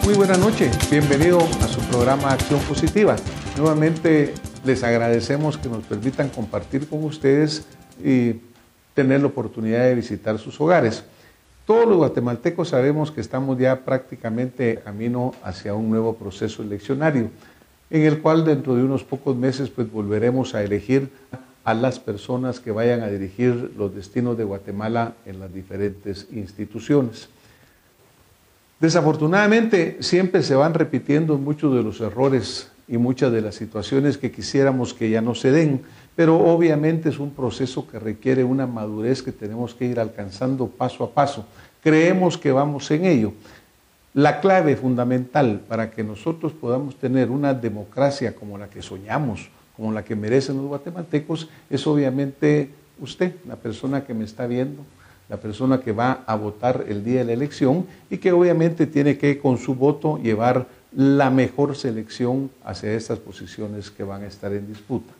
Muy buena noche, bienvenido a su programa Acción Positiva. Nuevamente les agradecemos que nos permitan compartir con ustedes y tener la oportunidad de visitar sus hogares. Todos los guatemaltecos sabemos que estamos ya prácticamente camino hacia un nuevo proceso eleccionario, en el cual dentro de unos pocos meses pues volveremos a elegir a las personas que vayan a dirigir los destinos de Guatemala en las diferentes instituciones. Desafortunadamente siempre se van repitiendo muchos de los errores y muchas de las situaciones que quisiéramos que ya no se den, pero obviamente es un proceso que requiere una madurez que tenemos que ir alcanzando paso a paso. Creemos que vamos en ello. La clave fundamental para que nosotros podamos tener una democracia como la que soñamos, como la que merecen los guatemaltecos, es obviamente usted, la persona que me está viendo, la persona que va a votar el día de la elección y que obviamente tiene que con su voto llevar la mejor selección hacia estas posiciones que van a estar en disputa.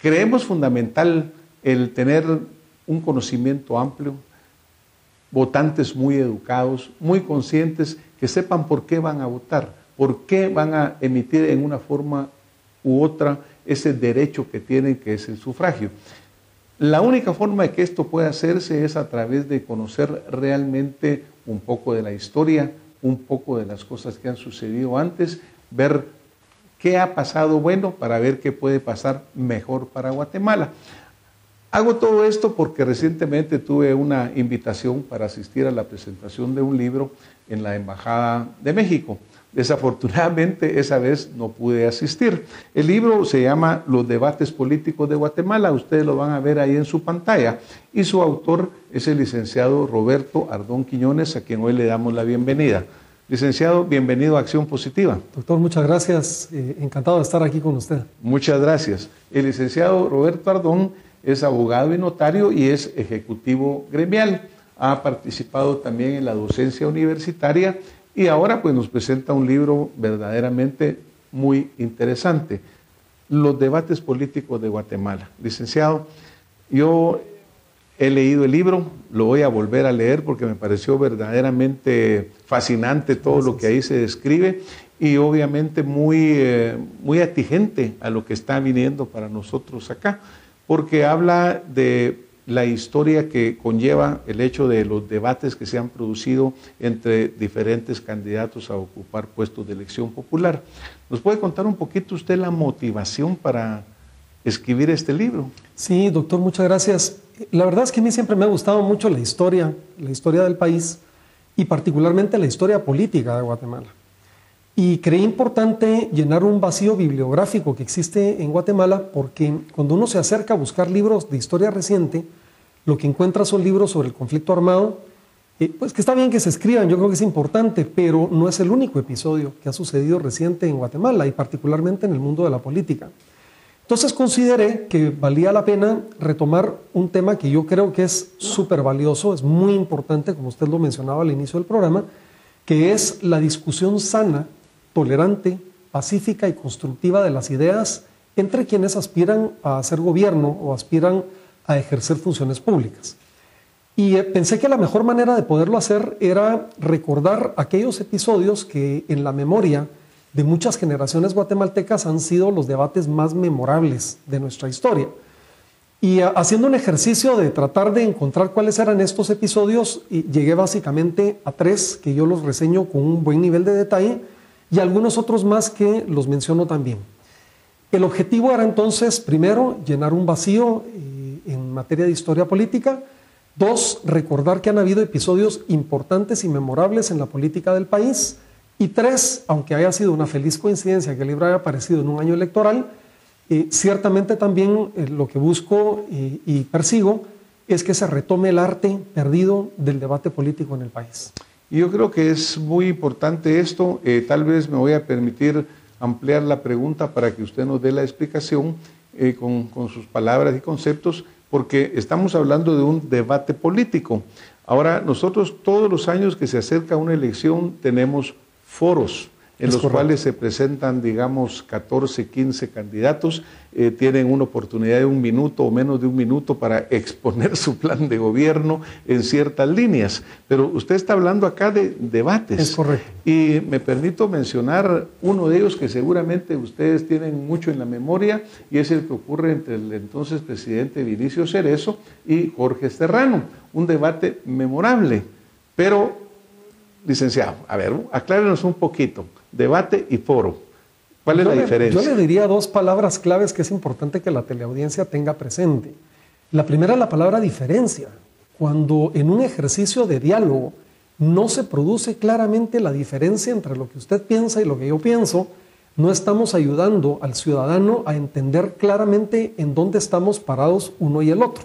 Creemos fundamental el tener un conocimiento amplio, votantes muy educados, muy conscientes, que sepan por qué van a votar, por qué van a emitir en una forma u otra ese derecho que tienen, que es el sufragio. La única forma de que esto pueda hacerse es a través de conocer realmente un poco de la historia, un poco de las cosas que han sucedido antes, ver qué ha pasado bueno para ver qué puede pasar mejor para Guatemala. Hago todo esto porque recientemente tuve una invitación para asistir a la presentación de un libro en la Embajada de México. Desafortunadamente esa vez no pude asistir. El libro se llama Los debates políticos de Guatemala, ustedes lo van a ver ahí en su pantalla, y su autor es el licenciado Roberto Ardón Quiñones, a quien hoy le damos la bienvenida. Licenciado, bienvenido a Acción Positiva. Doctor, muchas gracias, encantado de estar aquí con usted. Muchas gracias. El licenciado Roberto Ardón es abogado y notario y es ejecutivo gremial. Ha participado también en la docencia universitaria y ahora pues nos presenta un libro verdaderamente muy interesante, Los debates políticos de Guatemala. Licenciado, yo he leído el libro, lo voy a volver a leer porque me pareció verdaderamente fascinante todo lo que ahí se describe y obviamente muy atingente a lo que está viniendo para nosotros acá, porque habla de la historia que conlleva el hecho de los debates que se han producido entre diferentes candidatos a ocupar puestos de elección popular. ¿Nos puede contar un poquito usted la motivación para escribir este libro? Sí, doctor, muchas gracias. La verdad es que a mí siempre me ha gustado mucho la historia del país y particularmente la historia política de Guatemala. Y creí importante llenar un vacío bibliográfico que existe en Guatemala porque cuando uno se acerca a buscar libros de historia reciente, lo que encuentra son libros sobre el conflicto armado, pues que está bien que se escriban, yo creo que es importante, pero no es el único episodio que ha sucedido reciente en Guatemala y particularmente en el mundo de la política. Entonces consideré que valía la pena retomar un tema que yo creo que es súper valioso, es muy importante, como usted lo mencionaba al inicio del programa, que es la discusión sana, tolerante, pacífica y constructiva de las ideas entre quienes aspiran a hacer gobierno o aspiran a ejercer funciones públicas. Y pensé que la mejor manera de poderlo hacer era recordar aquellos episodios que en la memoria de muchas generaciones guatemaltecas han sido los debates más memorables de nuestra historia. Y haciendo un ejercicio de tratar de encontrar cuáles eran estos episodios, llegué básicamente a 3 que yo los reseño con un buen nivel de detalle y algunos otros más que los menciono también. El objetivo era entonces, primero, llenar un vacío en materia de historia política. 2, recordar que han habido episodios importantes y memorables en la política del país. Y 3, aunque haya sido una feliz coincidencia que el libro haya aparecido en un año electoral, ciertamente también lo que busco y persigo es que se retome el arte perdido del debate político en el país. Y yo creo que es muy importante esto, tal vez me voy a permitir ampliar la pregunta para que usted nos dé la explicación con sus palabras y conceptos, porque estamos hablando de un debate político. Ahora, nosotros todos los años que se acerca una elección tenemos foros en los cuales se presentan, digamos, 14, 15 candidatos, tienen una oportunidad de 1 minuto o menos de 1 minuto para exponer su plan de gobierno en ciertas líneas. Pero usted está hablando acá de debates. Es correcto. Y me permito mencionar uno de ellos que seguramente ustedes tienen mucho en la memoria, y es el que ocurre entre el entonces presidente Vinicio Cerezo y Jorge Serrano. Un debate memorable, pero, licenciado, a ver, aclárenos un poquito. Debate y foro. ¿Cuál es la diferencia? Yo le diría 2 palabras claves que es importante que la teleaudiencia tenga presente. La primera es la palabra diferencia. Cuando en un ejercicio de diálogo no se produce claramente la diferencia entre lo que usted piensa y lo que yo pienso, no estamos ayudando al ciudadano a entender claramente en dónde estamos parados uno y el otro.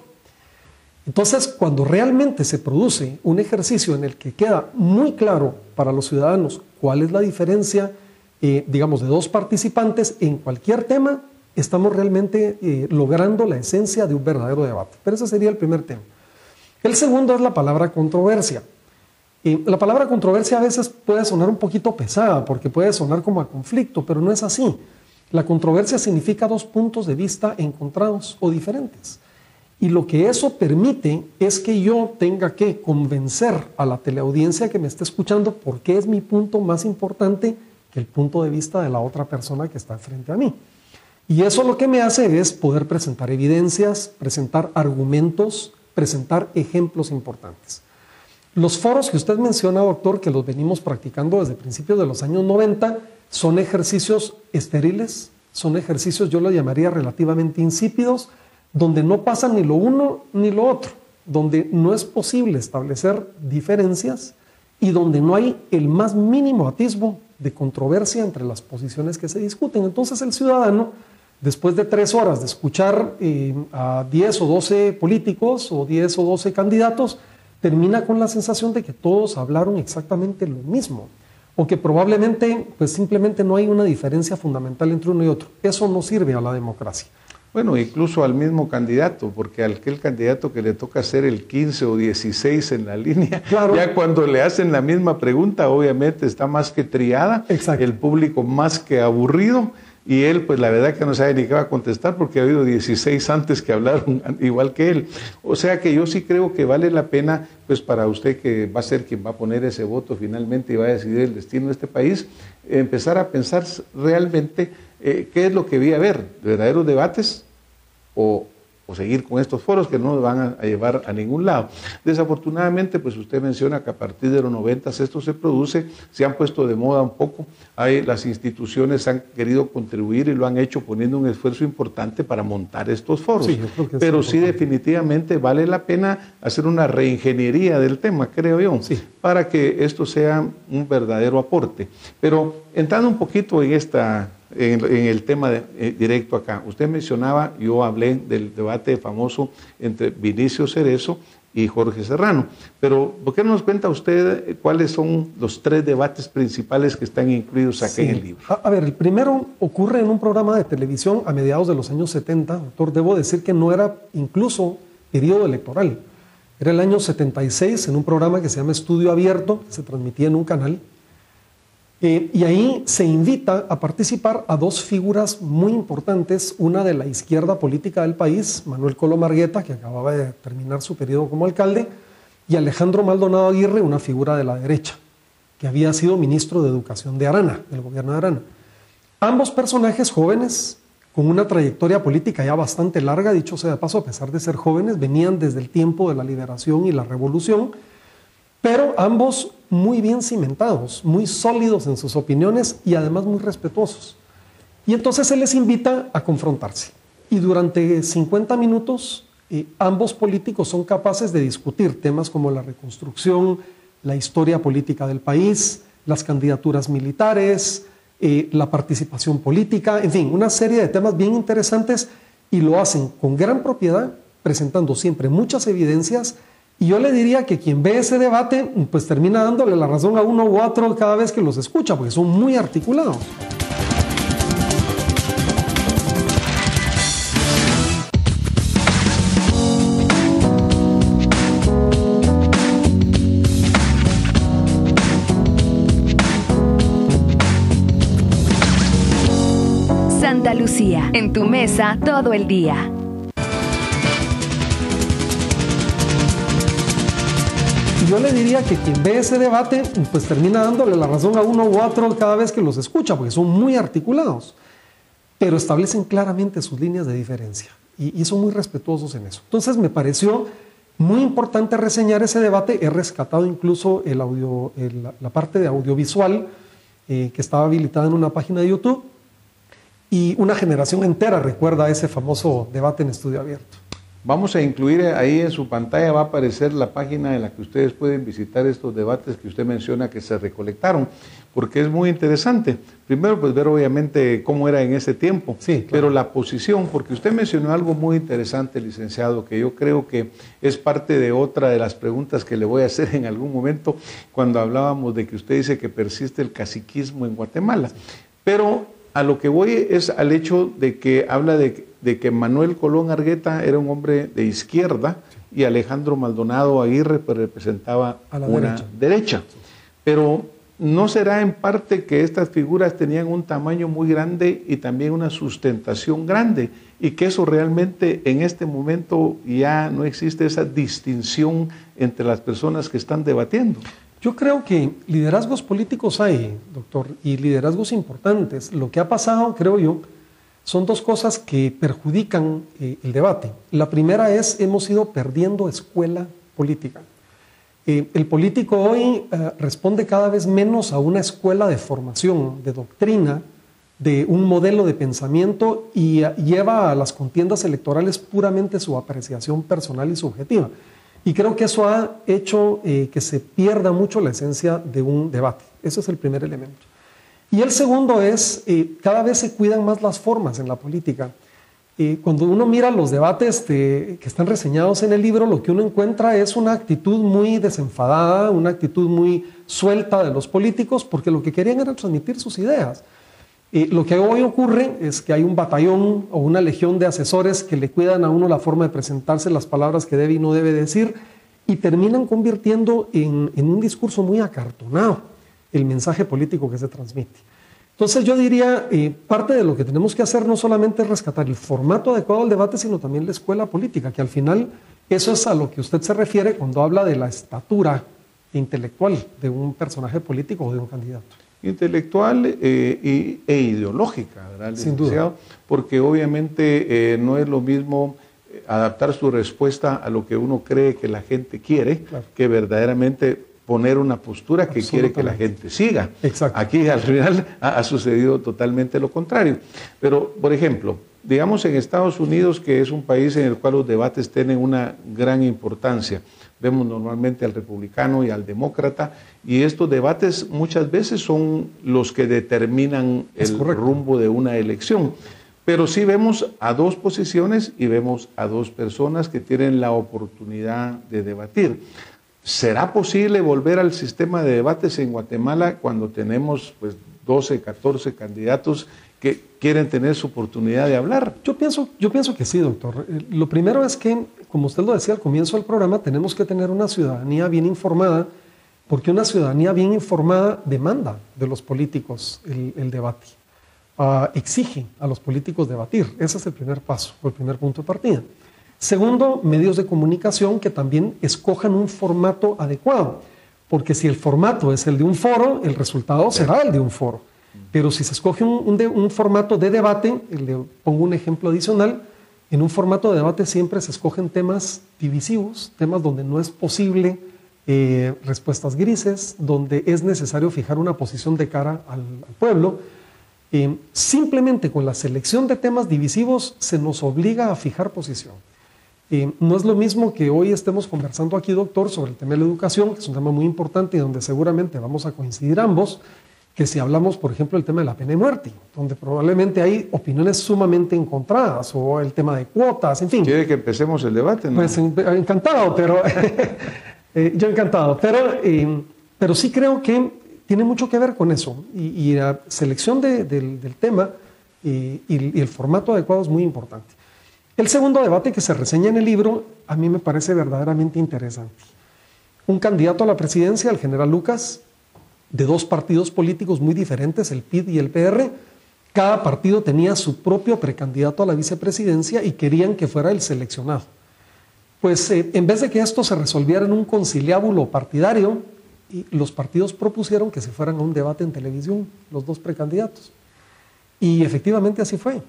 Entonces, cuando realmente se produce un ejercicio en el que queda muy claro para los ciudadanos cuál es la diferencia, digamos, de 2 participantes en cualquier tema, estamos realmente logrando la esencia de un verdadero debate. Pero ese sería el primer tema. El segundo es la palabra controversia. La palabra controversia a veces puede sonar un poquito pesada porque puede sonar como a conflicto, pero no es así. La controversia significa 2 puntos de vista encontrados o diferentes. Y lo que eso permite es que yo tenga que convencer a la teleaudiencia que me esté escuchando por qué es mi punto más importante que el punto de vista de la otra persona que está frente a mí. Y eso lo que me hace es poder presentar evidencias, presentar argumentos, presentar ejemplos importantes. Los foros que usted menciona, doctor, que los venimos practicando desde principios de los años 90, son ejercicios estériles, son ejercicios, yo lo llamaría relativamente insípidos, donde no pasa ni lo uno ni lo otro, donde no es posible establecer diferencias y donde no hay el más mínimo atisbo de controversia entre las posiciones que se discuten. Entonces el ciudadano, después de 3 horas de escuchar a 10 o 12 políticos o 10 o 12 candidatos, termina con la sensación de que todos hablaron exactamente lo mismo, o que probablemente pues simplemente no hay una diferencia fundamental entre uno y otro. Eso no sirve a la democracia. Bueno, incluso al mismo candidato, porque al aquel candidato que le toca ser el 15 o 16 en la línea, claro, ya cuando le hacen la misma pregunta, obviamente está más que triada, exacto, el público más que aburrido, y él pues la verdad que no sabe ni qué va a contestar porque ha habido 16 antes que hablaron igual que él. O sea que yo sí creo que vale la pena, pues para usted que va a ser quien va a poner ese voto finalmente y va a decidir el destino de este país, empezar a pensar realmente qué es lo que debía haber, verdaderos debates o seguir con estos foros que no nos van a llevar a ningún lado. Desafortunadamente, pues usted menciona que a partir de los 90 esto se produce, se han puesto de moda un poco, las instituciones han querido contribuir y lo han hecho poniendo un esfuerzo importante para montar estos foros. Sí, pero sí definitivamente vale la pena hacer una reingeniería del tema, creo yo, sí, para que esto sea un verdadero aporte. Pero entrando un poquito en el tema directo acá, usted mencionaba, yo hablé del debate famoso entre Vinicio Cerezo y Jorge Serrano, pero ¿por qué no nos cuenta usted cuáles son los 3 debates principales que están incluidos acá en el libro? A ver, el primero ocurre en un programa de televisión a mediados de los años 70, doctor. Debo decir que no era incluso periodo electoral, era el año 76 en un programa que se llama Estudio Abierto, que se transmitía en un canal. Y ahí se invita a participar a 2 figuras muy importantes, una de la izquierda política del país, Manuel Colo Margueta, que acababa de terminar su periodo como alcalde, y Alejandro Maldonado Aguirre, una figura de la derecha, que había sido ministro de Educación de Arana, del gobierno de Arana. Ambos personajes jóvenes, con una trayectoria política ya bastante larga, dicho sea de paso, a pesar de ser jóvenes, venían desde el tiempo de la liberación y la revolución, pero ambos muy bien cimentados, muy sólidos en sus opiniones y además muy respetuosos. Y entonces se les invita a confrontarse. Y durante 50 minutos ambos políticos son capaces de discutir temas como la reconstrucción, la historia política del país, las candidaturas militares, la participación política, en fin, una serie de temas bien interesantes, y lo hacen con gran propiedad, presentando siempre muchas evidencias. Y yo le diría que quien ve ese debate, pues termina dándole la razón a uno u otro cada vez que los escucha, porque son muy articulados. García, en tu mesa todo el día. Yo le diría que quien ve ese debate, pues termina dándole la razón a uno u otro cada vez que los escucha, porque son muy articulados, pero establecen claramente sus líneas de diferencia y son muy respetuosos en eso. Entonces me pareció muy importante reseñar ese debate. He rescatado incluso la parte de audiovisual que estaba habilitada en una página de YouTube, y una generación entera recuerda ese famoso debate en estudio abierto. Vamos a incluir ahí en su pantalla, va a aparecer la página en la que ustedes pueden visitar estos debates que usted menciona que se recolectaron, porque es muy interesante. Primero, pues ver obviamente cómo era en ese tiempo, sí, claro, pero la posición, porque usted mencionó algo muy interesante, licenciado, que yo creo que es parte de otra de las preguntas que le voy a hacer en algún momento, cuando hablábamos de que usted dice que persiste el caciquismo en Guatemala. Pero a lo que voy es al hecho de que habla de que Manuel Colón Argueta era un hombre de izquierda, y Alejandro Maldonado Aguirre pues, representaba a una derecha. Pero ¿no será en parte que estas figuras tenían un tamaño muy grande y también una sustentación grande, y que eso realmente en este momento ya no existe esa distinción entre las personas que están debatiendo? Yo creo que liderazgos políticos hay, doctor, y liderazgos importantes. Lo que ha pasado, creo yo, son dos cosas que perjudican el debate. La primera es, hemos ido perdiendo escuela política. El político hoy responde cada vez menos a una escuela de formación, de doctrina, de un modelo de pensamiento, y lleva a las contiendas electorales puramente su apreciación personal y subjetiva. Y creo que eso ha hecho que se pierda mucho la esencia de un debate. Ese es el primer elemento. Y el segundo es, cada vez se cuidan más las formas en la política. Cuando uno mira los debates que están reseñados en el libro, lo que uno encuentra es una actitud muy desenfadada, una actitud muy suelta de los políticos, porque lo que querían era transmitir sus ideas. Lo que hoy ocurre es que hay un batallón o una legión de asesores que le cuidan a uno la forma de presentarse, las palabras que debe y no debe decir, y terminan convirtiendo en un discurso muy acartonado el mensaje político que se transmite. Entonces yo diría, parte de lo que tenemos que hacer no solamente es rescatar el formato adecuado al debate, sino también la escuela política, que al final eso es a lo que usted se refiere cuando habla de la estatura intelectual de un personaje político o de un candidato. Intelectual e ideológica, ¿verdad, licenciado? Sin duda. Porque obviamente no es lo mismo adaptar su respuesta a lo que uno cree que la gente quiere, claro, que verdaderamente poner una postura que quiere que la gente siga. Exacto. Aquí al final ha sucedido totalmente lo contrario. Pero, por ejemplo, digamos en Estados Unidos, que es un país en el cual los debates tienen una gran importancia, vemos normalmente al republicano y al demócrata, y estos debates muchas veces son los que determinan el rumbo de una elección. Pero sí vemos a dos posiciones y vemos a dos personas que tienen la oportunidad de debatir. ¿Será posible volver al sistema de debates en Guatemala cuando tenemos pues 12, 14 candidatos que quieren tener su oportunidad de hablar? Yo pienso que sí, doctor. Lo primero es que, como usted lo decía al comienzo del programa, tenemos que tener una ciudadanía bien informada, porque una ciudadanía bien informada demanda de los políticos el debate. Exige a los políticos debatir. Ese es el primer paso, o el primer punto de partida. Segundo, medios de comunicación que también escojan un formato adecuado, porque si el formato es el de un foro, el resultado será el de un foro. Pero si se escoge un formato de debate, le pongo un ejemplo adicional, en un formato de debate siempre se escogen temas divisivos, temas donde no es posible respuestas grises, donde es necesario fijar una posición de cara al pueblo. Simplemente con la selección de temas divisivos se nos obliga a fijar posición. No es lo mismo que hoy estemos conversando aquí, doctor, sobre el tema de la educación, que es un tema muy importante y donde seguramente vamos a coincidir ambos, que si hablamos, por ejemplo, del tema de la pena de muerte, donde probablemente hay opiniones sumamente encontradas, o el tema de cuotas, en fin. ¿Quiere que empecemos el debate, no? Pues encantado, pero yo encantado, pero sí creo que tiene mucho que ver con eso, y la selección del tema y el formato adecuado es muy importante. El segundo debate que se reseña en el libro a mí me parece verdaderamente interesante. Un candidato a la presidencia, el general Lucas, de dos partidos políticos muy diferentes, el PID y el PR, cada partido tenía su propio precandidato a la vicepresidencia y querían que fuera el seleccionado. Pues en vez de que esto se resolviera en un conciliábulo partidario, los partidos propusieron que se fueran a un debate en televisión, los dos precandidatos. Y efectivamente así fue.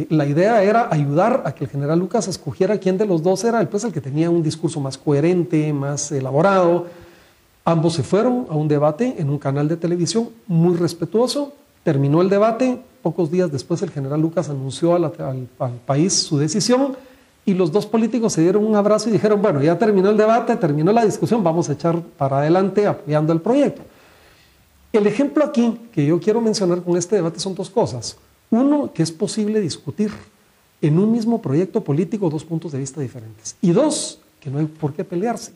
La idea era ayudar a que el general Lucas escogiera quién de los dos era el que tenía un discurso más coherente, más elaborado. Ambos se fueron a un debate en un canal de televisión muy respetuoso. Terminó el debate. Pocos días después el general Lucas anunció al país su decisión y los dos políticos se dieron un abrazo y dijeron, bueno, ya terminó el debate, terminó la discusión, vamos a echar para adelante apoyando el proyecto. El ejemplo aquí que yo quiero mencionar con este debate son dos cosas. Uno, que es posible discutir en un mismo proyecto político dos puntos de vista diferentes. Y dos, que no hay por qué pelearse.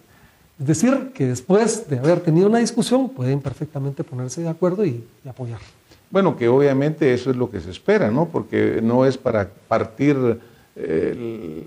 Es decir, que después de haber tenido una discusión pueden perfectamente ponerse de acuerdo y apoyar. Bueno, que obviamente eso es lo que se espera, ¿no? Porque no es para partir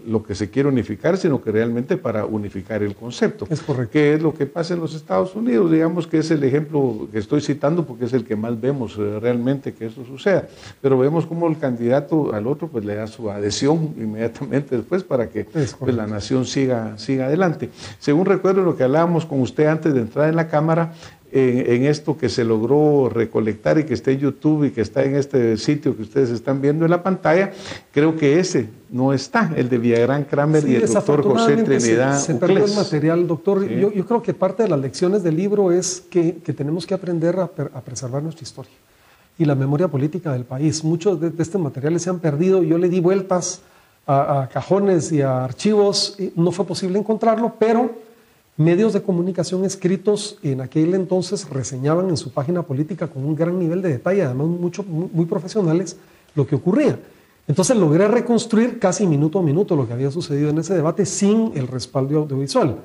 lo que se quiere unificar, sino que realmente para unificar el concepto. Es correcto. Que es lo que pasa en los Estados Unidos, digamos que es el ejemplo que estoy citando porque es el que más vemos realmente que eso suceda. Pero vemos cómo el candidato al otro pues le da su adhesión inmediatamente después para que pues, la nación siga adelante. Según recuerdo lo que hablábamos con usted antes de entrar en la Cámara, en esto que se logró recolectar y que está en YouTube y que está en este sitio que ustedes están viendo en la pantalla, creo que ese no está, el de Villagrán Kramer y el doctor José Trinidad se perdió Uclés. el material, doctor. Sí. Yo creo que parte de las lecciones del libro es que tenemos que aprender a preservar nuestra historia y la memoria política del país. Muchos de estos materiales se han perdido. Yo le di vueltas a cajones y a archivos. Y no fue posible encontrarlo, pero medios de comunicación escritos en aquel entonces reseñaban en su página política con un gran nivel de detalle, además muy profesionales, lo que ocurría. Entonces logré reconstruir casi minuto a minuto lo que había sucedido en ese debate sin el respaldo audiovisual.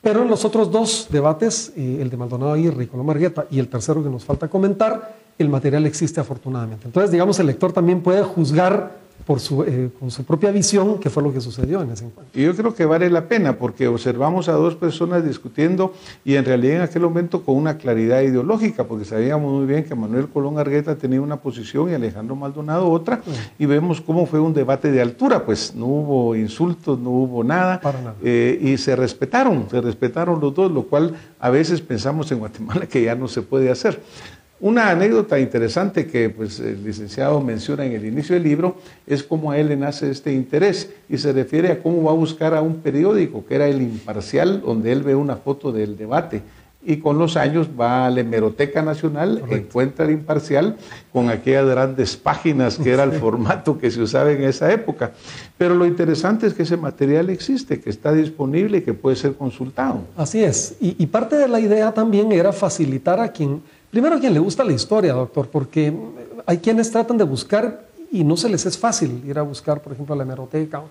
Pero en los otros dos debates, el de Maldonado Aguirre y Colón Argueta y el tercero que nos falta comentar, el material existe afortunadamente. Entonces, digamos, el lector también puede juzgar con su propia visión qué fue lo que sucedió en ese encuentro. Y yo creo que vale la pena porque observamos a dos personas discutiendo y en realidad en aquel momento con una claridad ideológica, porque sabíamos muy bien que Manuel Colón Argueta tenía una posición y Alejandro Maldonado otra, y vemos cómo fue un debate de altura, pues no hubo insultos, no hubo nada, para nada. Y se respetaron los dos, lo cual a veces pensamos en Guatemala que ya no se puede hacer. Una anécdota interesante que pues, el licenciado menciona en el inicio del libro es cómo a él le nace este interés y se refiere a cómo va a buscar a un periódico que era El Imparcial, donde él ve una foto del debate y con los años va a la Hemeroteca Nacional, correcto, encuentra El Imparcial con aquellas grandes páginas que era el formato que se usaba en esa época. Pero lo interesante es que ese material existe, que está disponible y que puede ser consultado. Así es, y parte de la idea también era facilitar a quien... Primero a quien le gusta la historia, doctor, porque hay quienes tratan de buscar y no se les es fácil ir a buscar, por ejemplo, a la hemeroteca.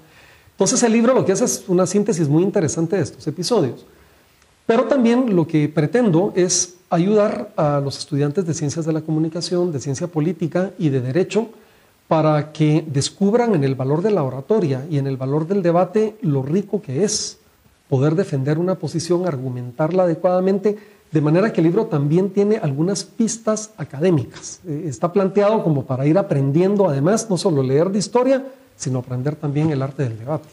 Entonces el libro lo que hace es una síntesis muy interesante de estos episodios. Pero también lo que pretendo es ayudar a los estudiantes de Ciencias de la Comunicación, de Ciencia Política y de Derecho para que descubran en el valor de la oratoria y en el valor del debate lo rico que es poder defender una posición, argumentarla adecuadamente, de manera que el libro también tiene algunas pistas académicas. Está planteado como para ir aprendiendo, además, no solo leer de historia, sino aprender también el arte del debate.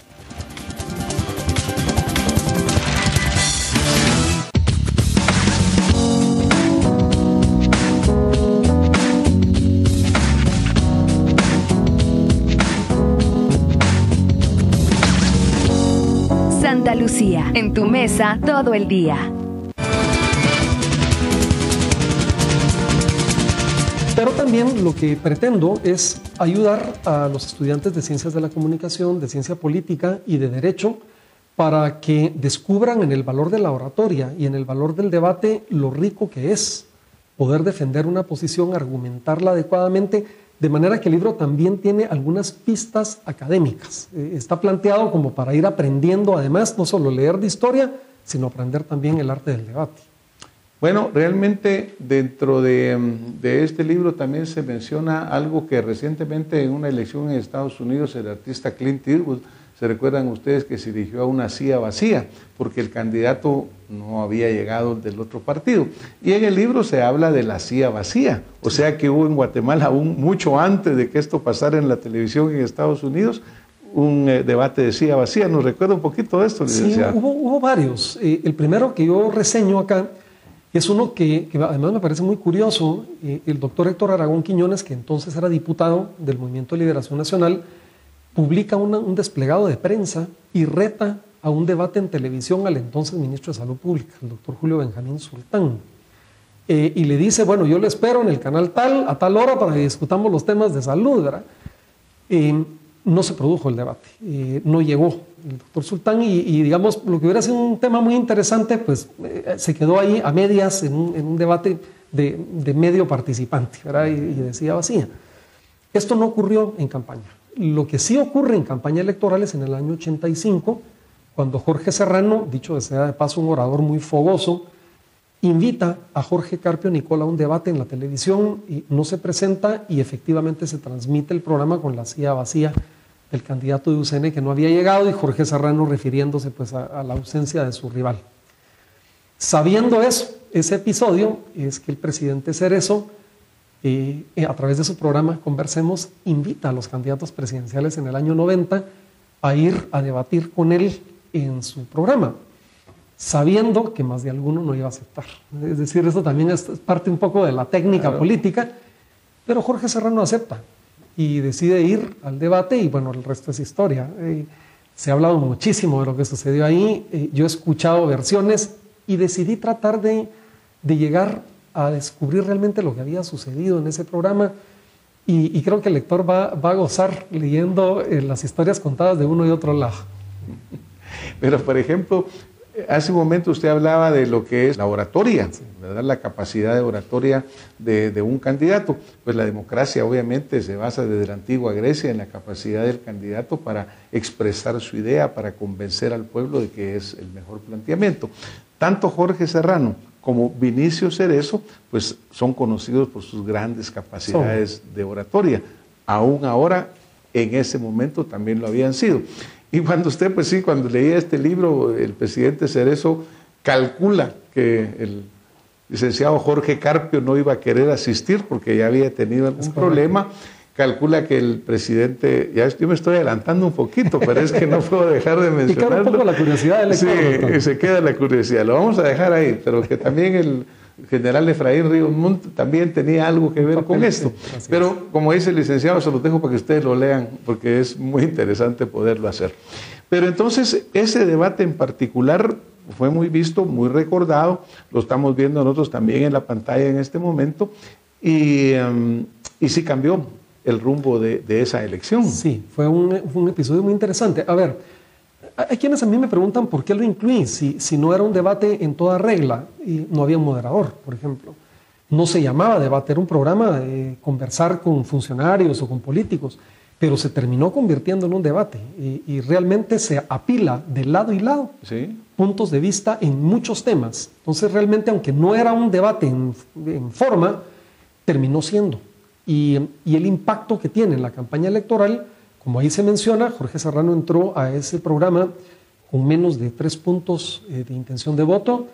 Santa Lucía, en tu mesa todo el día. Pero también lo que pretendo es ayudar a los estudiantes de Ciencias de la Comunicación, de Ciencia Política y de Derecho para que descubran en el valor de la oratoria y en el valor del debate lo rico que es poder defender una posición, argumentarla adecuadamente, de manera que el libro también tiene algunas pistas académicas. Está planteado como para ir aprendiendo, además, no solo leer de historia, sino aprender también el arte del debate. Bueno, realmente dentro de este libro también se menciona algo que recientemente en una elección en Estados Unidos el artista Clint Eastwood Se recuerdan ustedes que se eligió a una silla vacía, porque el candidato no había llegado del otro partido. Y en el libro se habla de la silla vacía, o sea que hubo en Guatemala, aún mucho antes de que esto pasara en la televisión en Estados Unidos, un debate de silla vacía. ¿Nos recuerda un poquito de esto, licenciado? Sí, hubo varios. El primero que yo reseño acá es uno que además me parece muy curioso. El doctor Héctor Aragón Quiñones, que entonces era diputado del Movimiento de Liberación Nacional, publica un desplegado de prensa y reta a un debate en televisión al entonces ministro de Salud Pública, el doctor Julio Benjamín Sultán. Y le dice, bueno, yo le espero en el canal tal, a tal hora para que discutamos los temas de salud, ¿verdad? No se produjo el debate, no llegó el doctor Sultán y digamos, lo que hubiera sido un tema muy interesante, pues se quedó ahí a medias en un debate de medio participante, ¿verdad? Y decía vacía. Esto no ocurrió en campaña. Lo que sí ocurre en campaña electoral es en el año 85, cuando Jorge Serrano, dicho sea de paso un orador muy fogoso, invita a Jorge Carpio Nicola a un debate en la televisión y no se presenta y efectivamente se transmite el programa con la silla vacía del candidato de UCN que no había llegado y Jorge Serrano refiriéndose pues a la ausencia de su rival. Sabiendo eso, ese episodio es que el presidente Cerezo a través de su programa Conversemos invita a los candidatos presidenciales en el año 90 a ir a debatir con él en su programa, sabiendo que más de alguno no iba a aceptar. Es decir, eso también es parte un poco de la técnica política, pero Jorge Serrano acepta y decide ir al debate y bueno, el resto es historia. Se ha hablado muchísimo de lo que sucedió ahí, yo he escuchado versiones y decidí tratar de llegar a descubrir realmente lo que había sucedido en ese programa y creo que el lector va a gozar leyendo las historias contadas de uno y otro lado. Pero, por ejemplo, hace un momento usted hablaba de lo que es la oratoria, ¿verdad? La capacidad de oratoria de un candidato. Pues la democracia obviamente se basa desde la antigua Grecia en la capacidad del candidato para expresar su idea, para convencer al pueblo de que es el mejor planteamiento. Tanto Jorge Serrano como Vinicio Cerezo, pues son conocidos por sus grandes capacidades de oratoria. Aún ahora, en ese momento también lo habían sido. Y cuando usted, pues sí, cuando leía este libro, el presidente Cerezo calcula que el licenciado Jorge Carpio no iba a querer asistir porque ya había tenido algún problema. Calcula que el presidente, ya yo me estoy adelantando un poquito, pero es que no puedo dejar de mencionarlo. Y queda un poco la curiosidad del lector. Sí, se queda la curiosidad, lo vamos a dejar ahí, pero que también el general Efraín Ríos Montt también tenía algo que ver con esto. Pero como dice el licenciado, se los dejo para que ustedes lo lean, porque es muy interesante poderlo hacer. Pero entonces, ese debate en particular fue muy visto, muy recordado, lo estamos viendo nosotros también en la pantalla en este momento, y sí cambió el rumbo de esa elección. Sí, fue un episodio muy interesante. A ver, hay quienes a mí me preguntan por qué lo incluí, si no era un debate en toda regla y no había un moderador, por ejemplo. No se llamaba debate, era un programa de conversar con funcionarios o con políticos, pero se terminó convirtiendo en un debate y realmente se apila de lado y lado puntos de vista en muchos temas. Entonces realmente, aunque no era un debate en forma, terminó siendo. Y el impacto que tiene en la campaña electoral, como ahí se menciona, Jorge Serrano entró a ese programa con menos de 3 puntos de intención de voto,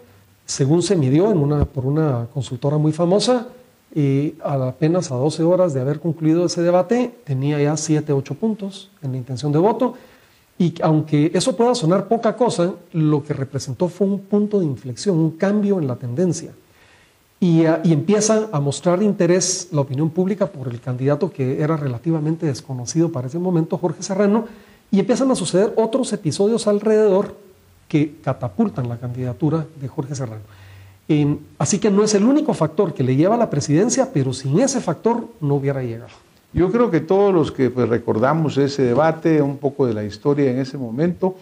según se midió por una consultora muy famosa, apenas a 12 horas de haber concluido ese debate, tenía ya 7, 8 puntos en la intención de voto, y aunque eso pueda sonar poca cosa, lo que representó fue un punto de inflexión, un cambio en la tendencia. Y empieza a mostrar interés la opinión pública por el candidato que era relativamente desconocido para ese momento, Jorge Serrano, y empiezan a suceder otros episodios alrededor que catapultan la candidatura de Jorge Serrano. Así que no es el único factor que le lleva a la presidencia, pero sin ese factor no hubiera llegado. Yo creo que todos los que pues, recordamos ese debate, un poco de la historia en ese momento,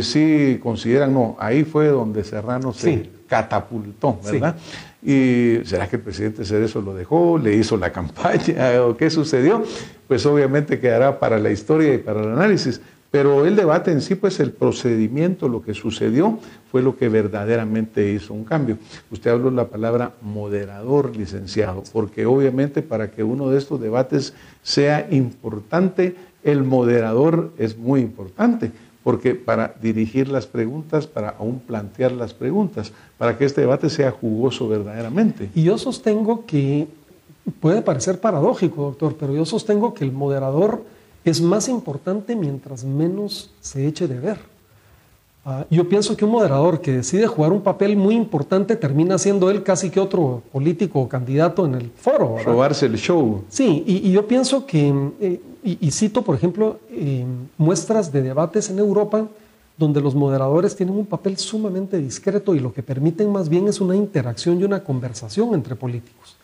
sí consideran, no, ahí fue donde Serrano se catapultó, ¿verdad? Sí. ¿Y será que el presidente Cerezo lo dejó, le hizo la campaña o qué sucedió? Pues obviamente quedará para la historia y para el análisis. Pero el debate en sí, pues el procedimiento, lo que sucedió, fue lo que verdaderamente hizo un cambio. Usted habló la palabra moderador, licenciado, porque obviamente para que uno de estos debates sea importante, el moderador es muy importante, porque para dirigir las preguntas, para aún plantear las preguntas, para que este debate sea jugoso verdaderamente. Y yo sostengo que, puede parecer paradójico, doctor, pero yo sostengo que el moderador es más importante mientras menos se eche de ver. Yo pienso que un moderador que decide jugar un papel muy importante termina siendo él casi que otro político o candidato en el foro, ¿verdad? Robarse el show. Sí, y yo pienso que, y cito por ejemplo muestras de debates en Europa donde los moderadores tienen un papel sumamente discreto y lo que permiten más bien es una interacción y una conversación entre políticos.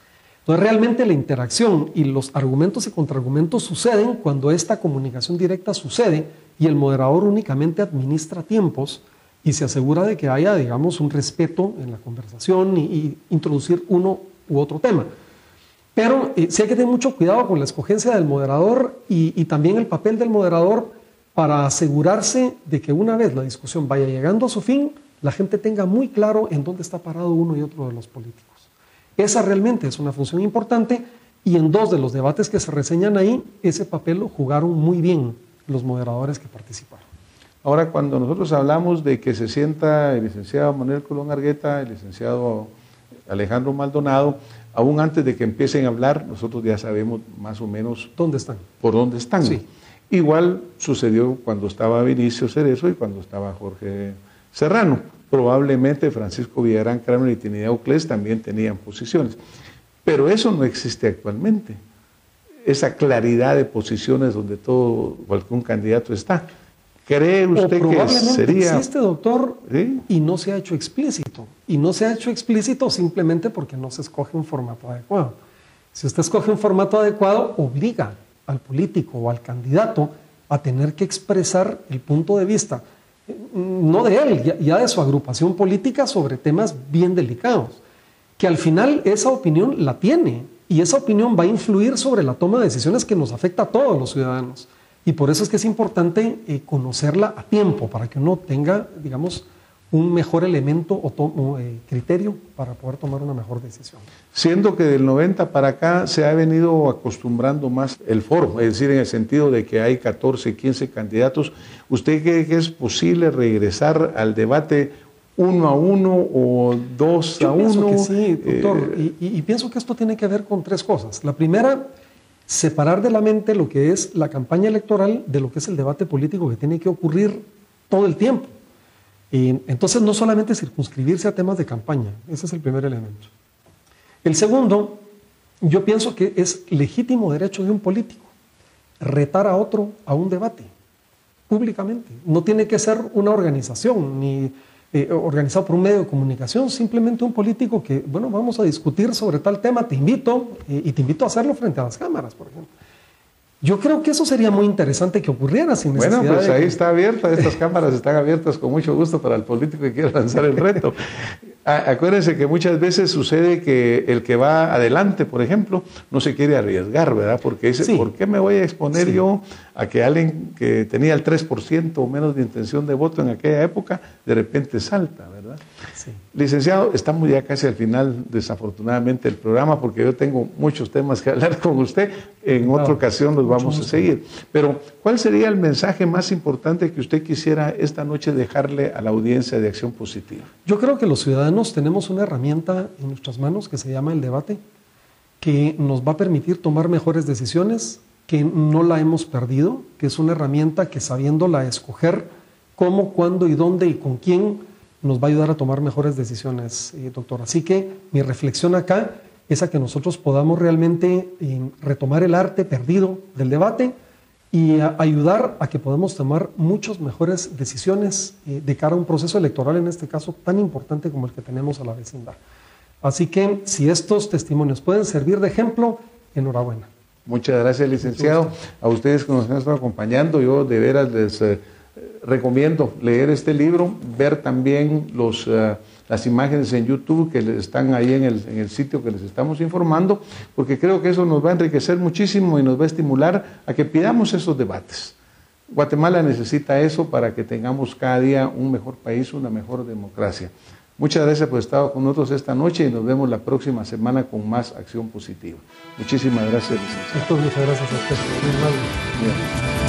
Entonces realmente la interacción y los argumentos y contraargumentos suceden cuando esta comunicación directa sucede y el moderador únicamente administra tiempos y se asegura de que haya, digamos, un respeto en la conversación y introducir uno u otro tema. Pero sí hay que tener mucho cuidado con la escogencia del moderador y también el papel del moderador para asegurarse de que una vez la discusión vaya llegando a su fin, la gente tenga muy claro en dónde está parado uno y otro de los políticos. Esa realmente es una función importante y en dos de los debates que se reseñan ahí, ese papel lo jugaron muy bien los moderadores que participaron. Ahora, cuando nosotros hablamos de que se sienta el licenciado Manuel Colón Argueta, el licenciado Alejandro Maldonado, aún antes de que empiecen a hablar, nosotros ya sabemos más o menos ¿Dónde están? Por dónde están. Sí. Igual sucedió cuando estaba Vinicio Cerezo y cuando estaba Jorge Serrano. Probablemente Francisco Villarán Kramer y Trinidad Uclés también tenían posiciones. Pero eso no existe actualmente. Esa claridad de posiciones donde todo, cualquier candidato está. ¿Cree usted que sería...? Existe, doctor, ¿sí? Y no se ha hecho explícito. Y no se ha hecho explícito simplemente porque no se escoge un formato adecuado. Si usted escoge un formato adecuado, obliga al político o al candidato a tener que expresar el punto de vista, no de él, ya de su agrupación política sobre temas bien delicados, que al final esa opinión la tiene y esa opinión va a influir sobre la toma de decisiones que nos afecta a todos los ciudadanos. Y por eso es que es importante conocerla a tiempo para que uno tenga, digamos, un mejor elemento o criterio para poder tomar una mejor decisión. Siendo que del 90 para acá se ha venido acostumbrando más el foro, es decir, en el sentido de que hay 14, 15 candidatos, ¿usted cree que es posible regresar al debate 1 a 1 o 2 a 1? Yo pienso que sí, doctor, y pienso que esto tiene que ver con tres cosas. La primera, separar de la mente lo que es la campaña electoral de lo que es el debate político que tiene que ocurrir todo el tiempo. Entonces no solamente circunscribirse a temas de campaña, ese es el primer elemento. El segundo, yo pienso que es legítimo derecho de un político retar a otro a un debate públicamente. No tiene que ser una organización ni organizado por un medio de comunicación, simplemente un político que, bueno, vamos a discutir sobre tal tema, te invito y te invito a hacerlo frente a las cámaras, por ejemplo. Yo creo que eso sería muy interesante que ocurriera sin necesidad. Bueno, pues ahí está abierta, estas cámaras están abiertas con mucho gusto para el político que quiera lanzar el reto. Acuérdense que muchas veces sucede que el que va adelante, por ejemplo, no se quiere arriesgar, ¿verdad? Porque dice, sí, ¿por qué me voy a exponer yo a que alguien que tenía el 3% o menos de intención de voto en aquella época, de repente salta, ¿verdad? Sí. Licenciado, estamos ya casi al final, desafortunadamente, del programa, porque yo tengo muchos temas que hablar con usted. En otra ocasión los vamos a seguir. Pero, ¿cuál sería el mensaje más importante que usted quisiera esta noche dejarle a la audiencia de Acción Positiva? Yo creo que los ciudadanos tenemos una herramienta en nuestras manos que se llama el debate, que nos va a permitir tomar mejores decisiones, que no la hemos perdido, que es una herramienta que sabiéndola escoger cómo, cuándo y dónde y con quién nos va a ayudar a tomar mejores decisiones, doctor. Así que mi reflexión acá es a que nosotros podamos realmente retomar el arte perdido del debate y ayudar a que podamos tomar muchas mejores decisiones de cara a un proceso electoral, en este caso tan importante como el que tenemos a la vecindad. Así que si estos testimonios pueden servir de ejemplo, enhorabuena. Muchas gracias, licenciado. A ustedes que nos han estado acompañando, yo de veras les recomiendo leer este libro, ver también las imágenes en YouTube que están ahí en el sitio que les estamos informando, porque creo que eso nos va a enriquecer muchísimo y nos va a estimular a que pidamos esos debates. Guatemala necesita eso para que tengamos cada día un mejor país, una mejor democracia. Muchas gracias por estar con nosotros esta noche y nos vemos la próxima semana con más acción positiva. Muchísimas gracias, licenciado. Muchas gracias a usted. Muy amable. Bien.